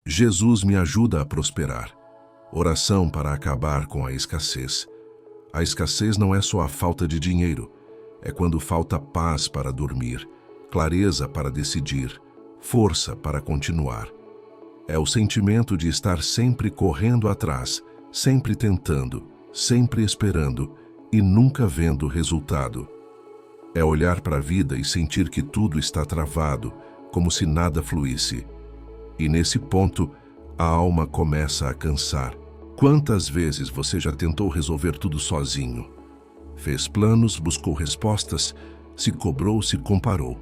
Jesus me ajuda a prosperar. Oração para acabar com a escassez. A escassez não é só a falta de dinheiro, é quando falta paz para dormir, clareza para decidir, força para continuar. É o sentimento de estar sempre correndo atrás, sempre tentando, sempre esperando e nunca vendo resultado. É olhar para a vida e sentir que tudo está travado, como se nada fluísse. E nesse ponto, a alma começa a cansar. Quantas vezes você já tentou resolver tudo sozinho? Fez planos, buscou respostas, se cobrou, se comparou.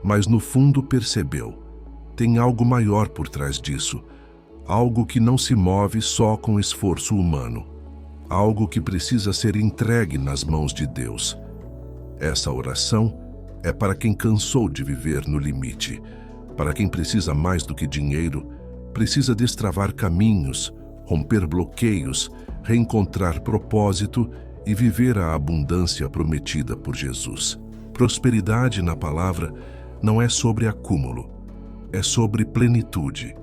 Mas no fundo percebeu, tem algo maior por trás disso. Algo que não se move só com esforço humano. Algo que precisa ser entregue nas mãos de Deus. Essa oração é para quem cansou de viver no limite. Para quem precisa mais do que dinheiro, precisa destravar caminhos, romper bloqueios, reencontrar propósito e viver a abundância prometida por Jesus. Prosperidade na palavra não é sobre acúmulo, é sobre plenitude.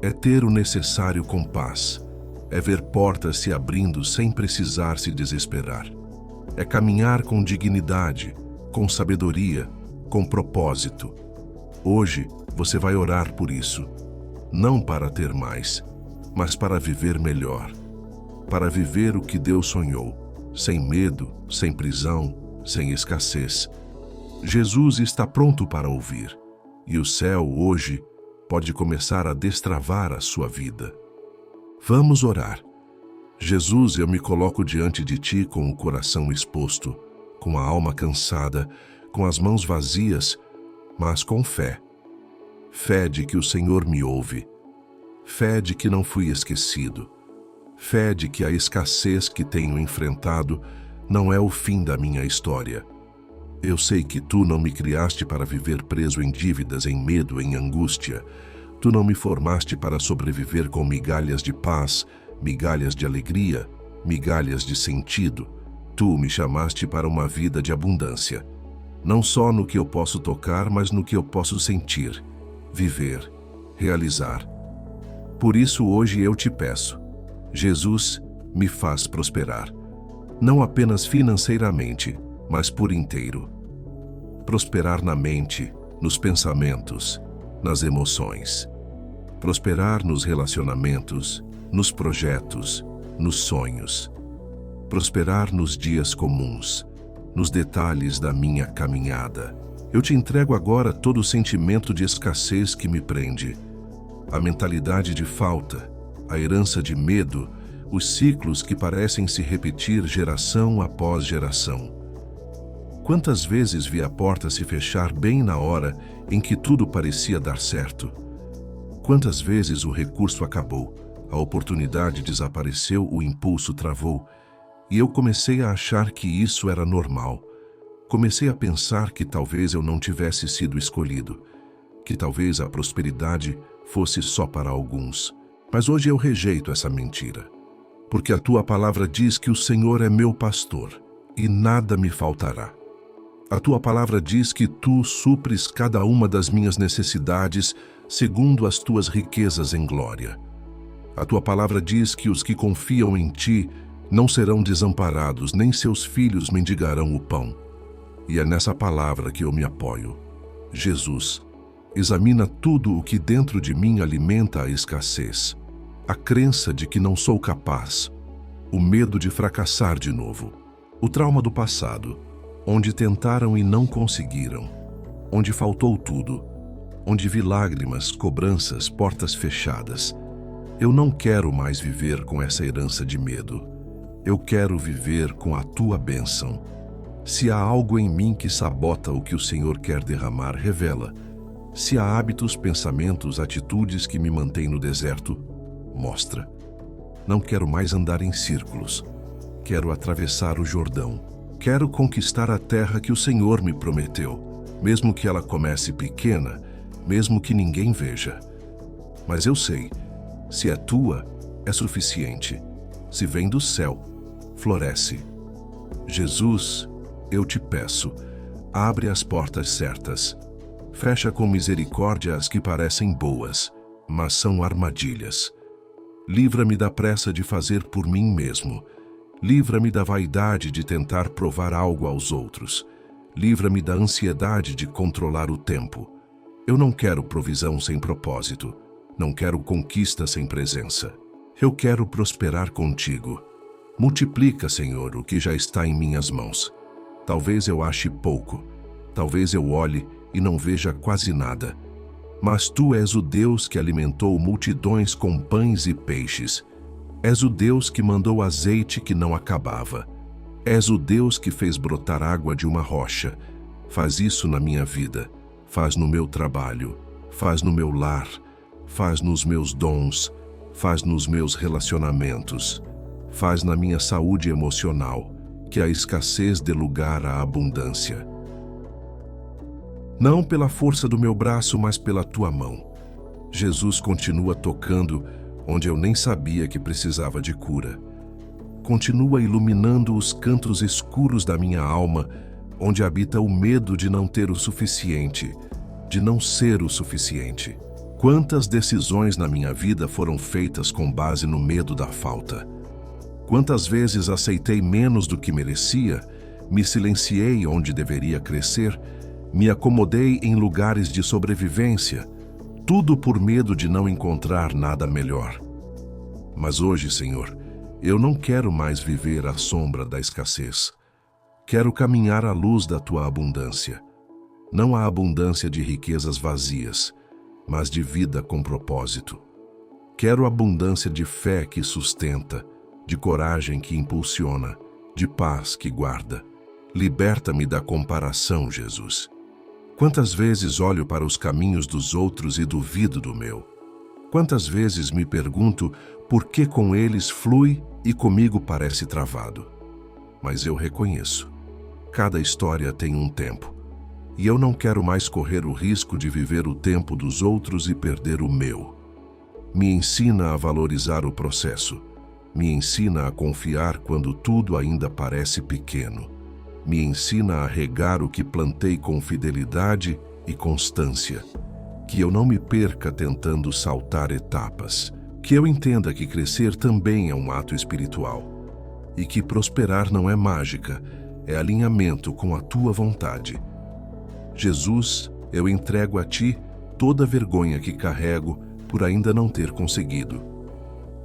É ter o necessário com paz. É ver portas se abrindo sem precisar se desesperar. É caminhar com dignidade, com sabedoria, com propósito. Hoje você vai orar por isso, não para ter mais, mas para viver melhor, para viver o que Deus sonhou, sem medo, sem prisão, sem escassez. Jesus está pronto para ouvir, e o céu hoje pode começar a destravar a sua vida. Vamos orar. Jesus, eu me coloco diante de Ti com o coração exposto, com a alma cansada, com as mãos vazias, mas com fé. Fé de que o Senhor me ouve. Fé de que não fui esquecido. Fé de que a escassez que tenho enfrentado não é o fim da minha história. Eu sei que Tu não me criaste para viver preso em dívidas, em medo, em angústia. Tu não me formaste para sobreviver com migalhas de paz, migalhas de alegria, migalhas de sentido. Tu me chamaste para uma vida de abundância. Não só no que eu posso tocar, mas no que eu posso sentir, viver, realizar. Por isso hoje eu te peço, Jesus, me faz prosperar. Não apenas financeiramente, mas por inteiro. Prosperar na mente, nos pensamentos, nas emoções. Prosperar nos relacionamentos, nos projetos, nos sonhos. Prosperar nos dias comuns, nos detalhes da minha caminhada. Eu te entrego agora todo o sentimento de escassez que me prende, a mentalidade de falta, a herança de medo, os ciclos que parecem se repetir geração após geração. Quantas vezes vi a porta se fechar bem na hora em que tudo parecia dar certo? Quantas vezes o recurso acabou, a oportunidade desapareceu, o impulso travou, e eu comecei a achar que isso era normal. Comecei a pensar que talvez eu não tivesse sido escolhido, que talvez a prosperidade fosse só para alguns. Mas hoje eu rejeito essa mentira, porque a Tua palavra diz que o Senhor é meu pastor e nada me faltará. A Tua palavra diz que Tu supres cada uma das minhas necessidades segundo as Tuas riquezas em glória. A Tua palavra diz que os que confiam em Ti não serão desamparados, nem seus filhos mendigarão o pão. E é nessa palavra que eu me apoio. Jesus, examina tudo o que dentro de mim alimenta a escassez. A crença de que não sou capaz, o medo de fracassar de novo, o trauma do passado, onde tentaram e não conseguiram, onde faltou tudo, onde vi lágrimas, cobranças, portas fechadas. Eu não quero mais viver com essa herança de medo. Eu quero viver com a Tua bênção. Se há algo em mim que sabota o que o Senhor quer derramar, revela. Se há hábitos, pensamentos, atitudes que me mantêm no deserto, mostra. Não quero mais andar em círculos. Quero atravessar o Jordão. Quero conquistar a terra que o Senhor me prometeu, mesmo que ela comece pequena, mesmo que ninguém veja. Mas eu sei, se é Tua, é suficiente. Se vem do céu, floresce. Jesus, eu te peço, abre as portas certas. Fecha com misericórdia as que parecem boas. mas são armadilhas. Livra-me da pressa de fazer por mim mesmo. Livra-me da vaidade de tentar provar algo aos outros. Livra-me da ansiedade de controlar o tempo. Eu não quero provisão sem propósito. Não quero conquista sem presença. Eu quero prosperar contigo. Multiplica, Senhor, o que já está em minhas mãos. Talvez eu ache pouco. Talvez eu olhe e não veja quase nada. Mas Tu és o Deus que alimentou multidões com pães e peixes. És o Deus que mandou azeite que não acabava. És o Deus que fez brotar água de uma rocha. Faz isso na minha vida. Faz no meu trabalho. Faz no meu lar. Faz nos meus dons. Faz nos meus relacionamentos. Faz na minha saúde emocional. Que a escassez dê lugar à abundância. Não pela força do meu braço, mas pela Tua mão. Jesus continua tocando onde eu nem sabia que precisava de cura. Continua iluminando os cantos escuros da minha alma, onde habita o medo de não ter o suficiente, de não ser o suficiente. Quantas decisões na minha vida foram feitas com base no medo da falta? Quantas vezes aceitei menos do que merecia, me silenciei onde deveria crescer, me acomodei em lugares de sobrevivência, tudo por medo de não encontrar nada melhor. Mas hoje, Senhor, eu não quero mais viver à sombra da escassez. Quero caminhar à luz da Tua abundância. Não a abundância de riquezas vazias, mas de vida com propósito. Quero abundância de fé que sustenta, de coragem que impulsiona, de paz que guarda. Liberta-me da comparação, Jesus. Quantas vezes olho para os caminhos dos outros e duvido do meu? Quantas vezes me pergunto por que com eles flui e comigo parece travado? Mas eu reconheço. Cada história tem um tempo. E eu não quero mais correr o risco de viver o tempo dos outros e perder o meu. Me ensina a valorizar o processo. Me ensina a confiar quando tudo ainda parece pequeno. Me ensina a regar o que plantei com fidelidade e constância. Que eu não me perca tentando saltar etapas. Que eu entenda que crescer também é um ato espiritual. E que prosperar não é mágica, é alinhamento com a Tua vontade. Jesus, eu entrego a Ti toda a vergonha que carrego por ainda não ter conseguido.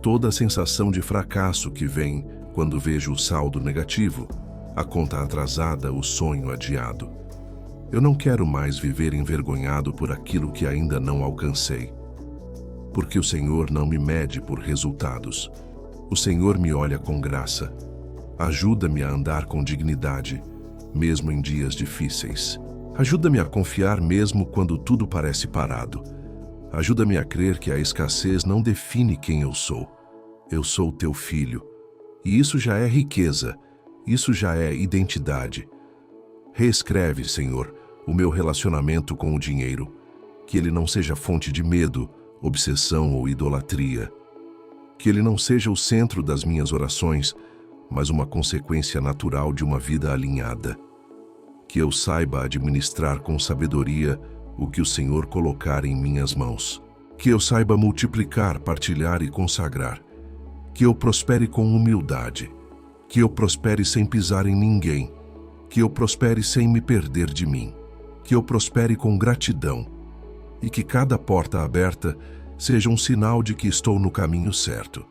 Toda a sensação de fracasso que vem quando vejo o saldo negativo, a conta atrasada, o sonho adiado. Eu não quero mais viver envergonhado por aquilo que ainda não alcancei. Porque o Senhor não me mede por resultados. O Senhor me olha com graça. Ajuda-me a andar com dignidade, mesmo em dias difíceis. Ajuda-me a confiar mesmo quando tudo parece parado. Ajuda-me a crer que a escassez não define quem eu sou. Eu sou Teu filho. E isso já é riqueza. Isso já é identidade. Reescreve, Senhor, o meu relacionamento com o dinheiro. Que ele não seja fonte de medo, obsessão ou idolatria. Que ele não seja o centro das minhas orações, mas uma consequência natural de uma vida alinhada. Que eu saiba administrar com sabedoria o que o Senhor colocar em minhas mãos. Que eu saiba multiplicar, partilhar e consagrar. Que eu prospere com humildade. Que eu prospere sem pisar em ninguém. Que eu prospere sem me perder de mim. Que eu prospere com gratidão. E que cada porta aberta seja um sinal de que estou no caminho certo.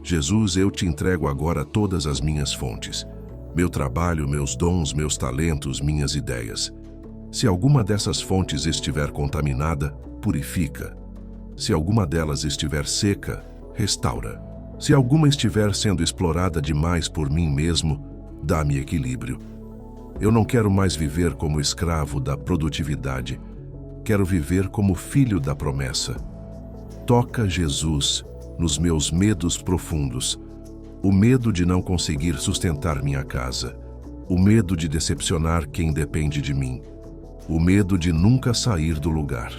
Jesus, eu Te entrego agora todas as minhas fontes. Meu trabalho, meus dons, meus talentos, minhas ideias. Se alguma dessas fontes estiver contaminada, purifica. Se alguma delas estiver seca, restaura. Se alguma estiver sendo explorada demais por mim mesmo, dá-me equilíbrio. Eu não quero mais viver como escravo da produtividade. Quero viver como filho da promessa. Toca, Jesus, nos meus medos profundos. O medo de não conseguir sustentar minha casa. O medo de decepcionar quem depende de mim. O medo de nunca sair do lugar.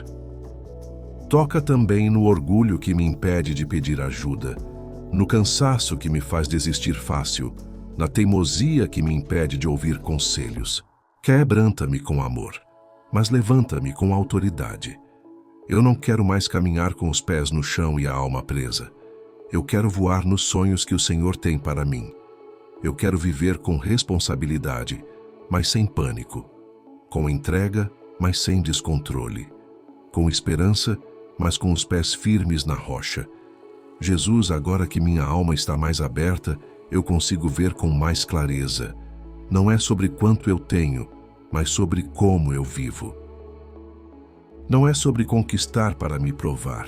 Toca também no orgulho que me impede de pedir ajuda. No cansaço que me faz desistir fácil, na teimosia que me impede de ouvir conselhos. Quebranta-me com amor, mas levanta-me com autoridade. Eu não quero mais caminhar com os pés no chão e a alma presa. Eu quero voar nos sonhos que o Senhor tem para mim. Eu quero viver com responsabilidade, mas sem pânico. Com entrega, mas sem descontrole. Com esperança, mas com os pés firmes na rocha. Jesus, agora que minha alma está mais aberta, eu consigo ver com mais clareza. Não é sobre quanto eu tenho, mas sobre como eu vivo. Não é sobre conquistar para me provar.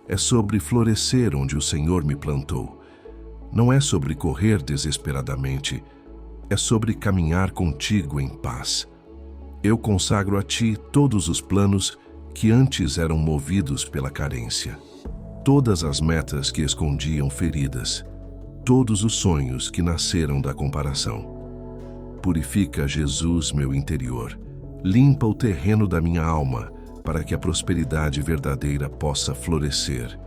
É sobre florescer onde o Senhor me plantou. Não é sobre correr desesperadamente. É sobre caminhar contigo em paz. Eu consagro a ti todos os planos que antes eram movidos pela carência. Todas as metas que escondiam feridas, todos os sonhos que nasceram da comparação. Purifica, Jesus, meu interior, limpa o terreno da minha alma, para que a prosperidade verdadeira possa florescer.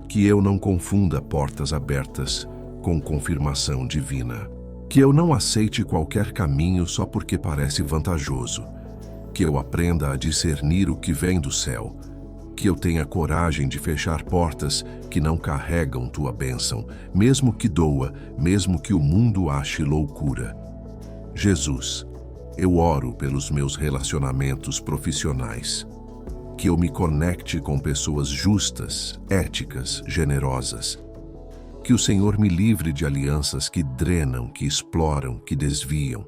Que eu não confunda portas abertas com confirmação divina. Que eu não aceite qualquer caminho só porque parece vantajoso. Que eu aprenda a discernir o que vem do céu. Que eu tenha coragem de fechar portas que não carregam tua bênção, mesmo que doa, mesmo que o mundo ache loucura. Jesus, eu oro pelos meus relacionamentos profissionais. Que eu me conecte com pessoas justas, éticas, generosas. Que o Senhor me livre de alianças que drenam, que exploram, que desviam.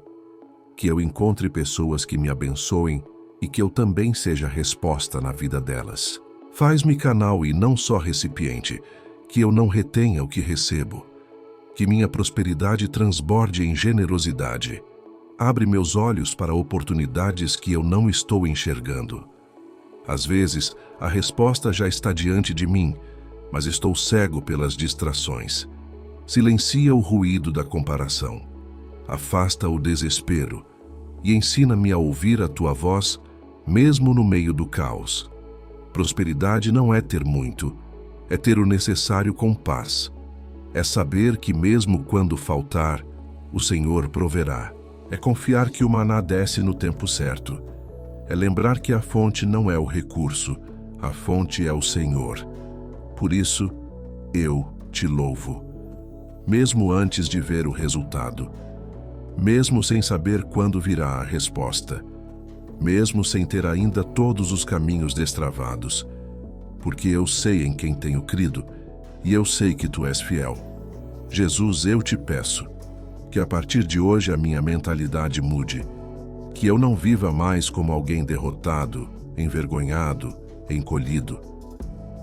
Que eu encontre pessoas que me abençoem e que eu também seja resposta na vida delas. Faz-me canal e não só recipiente, que eu não retenha o que recebo. Que minha prosperidade transborde em generosidade. Abre meus olhos para oportunidades que eu não estou enxergando. Às vezes, a resposta já está diante de mim, mas estou cego pelas distrações. Silencia o ruído da comparação. Afasta o desespero e ensina-me a ouvir a tua voz, mesmo no meio do caos. Prosperidade não é ter muito, é ter o necessário com paz. É saber que mesmo quando faltar, o Senhor proverá. É confiar que o maná desce no tempo certo. É lembrar que a fonte não é o recurso, a fonte é o Senhor. Por isso, eu te louvo. Mesmo antes de ver o resultado, mesmo sem saber quando virá a resposta, mesmo sem ter ainda todos os caminhos destravados, porque eu sei em quem tenho crido e eu sei que tu és fiel. Jesus, eu te peço que a partir de hoje a minha mentalidade mude, que eu não viva mais como alguém derrotado, envergonhado, encolhido,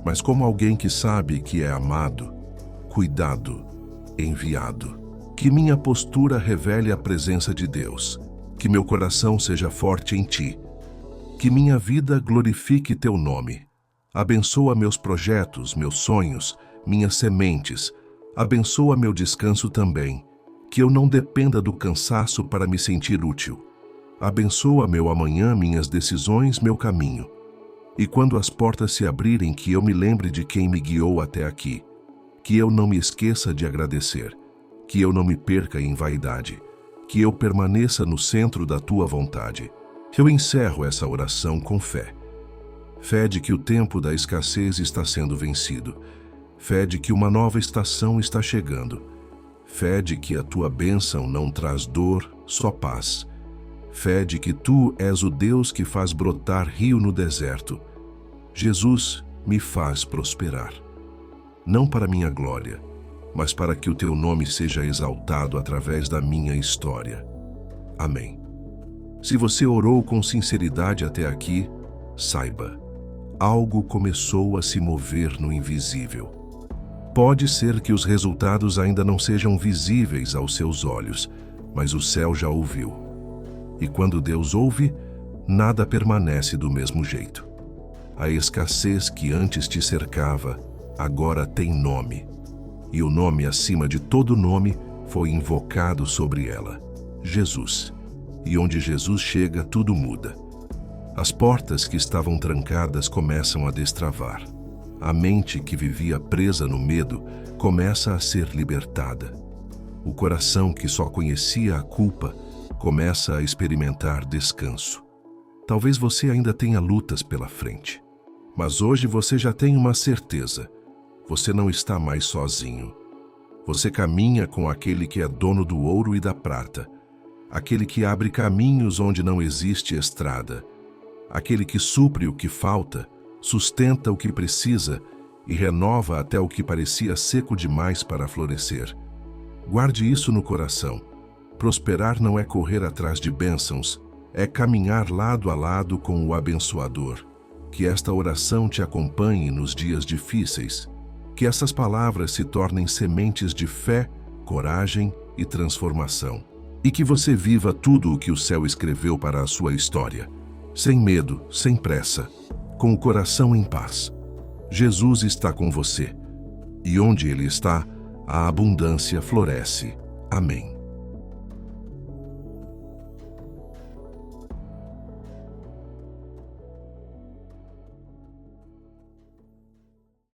mas como alguém que sabe que é amado, cuidado, enviado. Que minha postura revele a presença de Deus, que meu coração seja forte em ti, que minha vida glorifique teu nome. Abençoa meus projetos, meus sonhos, minhas sementes, abençoa meu descanso também, que eu não dependa do cansaço para me sentir útil. Abençoa meu amanhã, minhas decisões, meu caminho. E quando as portas se abrirem, que eu me lembre de quem me guiou até aqui, que eu não me esqueça de agradecer, que eu não me perca em vaidade, que eu permaneça no centro da tua vontade. Eu encerro essa oração com fé. Fé de que o tempo da escassez está sendo vencido. Fé de que uma nova estação está chegando. Fé de que a tua bênção não traz dor, só paz. Fé de que tu és o Deus que faz brotar rio no deserto. Jesus, me faz prosperar. Não para minha glória, mas para que o teu nome seja exaltado através da minha história. Amém. Se você orou com sinceridade até aqui, saiba, algo começou a se mover no invisível. Pode ser que os resultados ainda não sejam visíveis aos seus olhos, mas o céu já ouviu. E quando Deus ouve, nada permanece do mesmo jeito. A escassez que antes te cercava, agora tem nome. E o nome acima de todo nome foi invocado sobre ela: Jesus. E onde Jesus chega, tudo muda. As portas que estavam trancadas começam a destravar. A mente que vivia presa no medo começa a ser libertada. O coração que só conhecia a culpa começa a experimentar descanso. Talvez você ainda tenha lutas pela frente, Mas hoje você já tem uma certeza. Você não está mais sozinho. Você caminha com aquele que é dono do ouro e da prata, aquele que abre caminhos onde não existe estrada, aquele que supre o que falta, sustenta o que precisa e renova até o que parecia seco demais para florescer. Guarde isso no coração. Prosperar não é correr atrás de bênçãos, é caminhar lado a lado com o abençoador. Que esta oração te acompanhe nos dias difíceis. Que essas palavras se tornem sementes de fé, coragem e transformação. E que você viva tudo o que o céu escreveu para a sua história, sem medo, sem pressa, com o coração em paz. Jesus está com você, e onde Ele está, a abundância floresce. Amém.